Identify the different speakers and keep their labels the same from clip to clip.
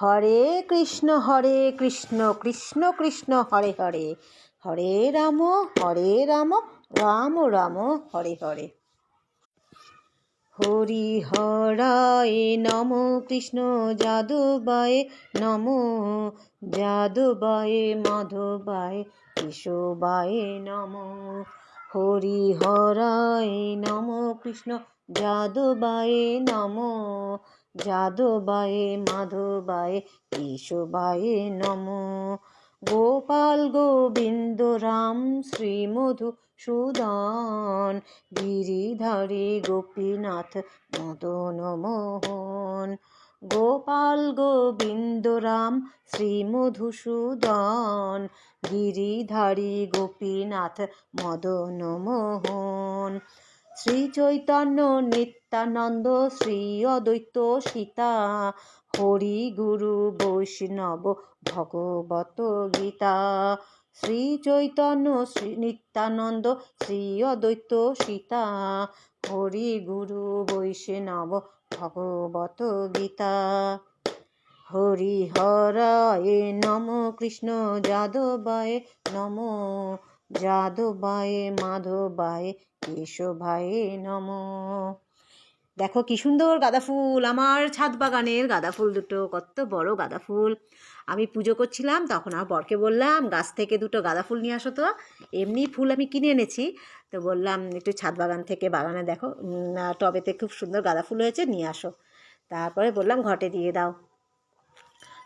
Speaker 1: হরে কৃষ্ণ কৃষ্ণ কৃষ্ণ হরে হরে, হরে রাম রাম রাম হরে হরে। হরি হরায় নম, কৃষ্ণ যাদবায় নম, যাদবায় মাধবায় কেশবায় নম। হরি হরায় নম, কৃষ্ণ যাদবায় নম, যাদবায় মাধবায় কেশবায় নম। গোপাল গোবিন্দ রাম শ্রী মধুসূদন, গিরিধারী গোপীনাথ মদন মোহন। গোপাল গোবিন্দ রাম শ্রী মধুসূদন, গিরিধারী গোপীনাথ মদন মোহন। শ্রী চৈতন্য নিত্যানন্দ শ্রী অদ্বৈত সীতা, হরি গুরু বৈষ্ণব ভগবত গীতা। শ্রী চৈতন্য শ্রী নিত্যানন্দ শ্রী অদ্বৈত সীতা, হরি গুরু বৈষ্ণব ভগবত গীতা। হরি হরায় নম, কৃষ্ণ যাদবায় নম, যাদবায় মাধবায় কেশবায় নম। দেখো কি সুন্দর গাঁদা ফুল, আমার ছাদ বাগানের গাঁদা ফুল দুটো, কত বড় গাঁদা ফুল। আমি পুজো করছিলাম, তখন আমার বরকে বললাম গাছ থেকে দুটো গাঁদা ফুল নিয়ে আসো তো। এমনি ফুল আমি কিনে এনেছি, তো বললাম একটু ছাদ বাগান থেকে, বাগানে দেখো টবেতে খুব সুন্দর গাঁদা ফুল হয়েছে, নিয়ে আসো। তারপরে বললাম ঘটে দিয়ে দাও,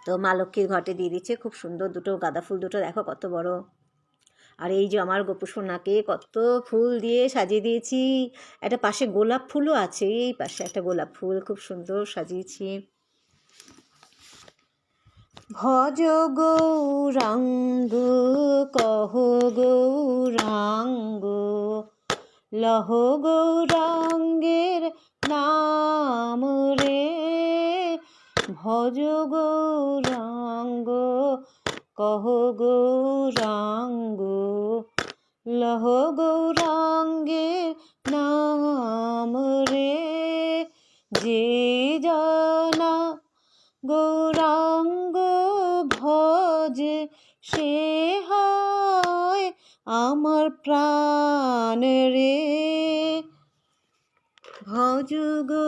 Speaker 1: তো মা লক্ষ্মীর ঘটে দিয়ে দিচ্ছে। খুব সুন্দর দুটো গাঁদা ফুল, দুটো দেখো কত বড়। আর এই যে আমার গোপু সোনাকে কত ফুল দিয়ে সাজিয়ে দিয়েছি। একটা পাশে গোলাপ ফুলও আছে, এই পাশে একটা গোলাপ ফুল খুব সুন্দর সাজিয়েছি। ভজ গৌরাঙ্গ কহ গৌরাঙ্গ, লহ গৌরাঙ্গের নাম রে। ভজ গৌরাঙ্গ কহ গৌরাঙ্গ, লহ গৌরাঙ্গের নাম রে। যে জানা গৌরাঙ্গ ভজে, সে হয় আমার প্রাণ রে। ভজ গো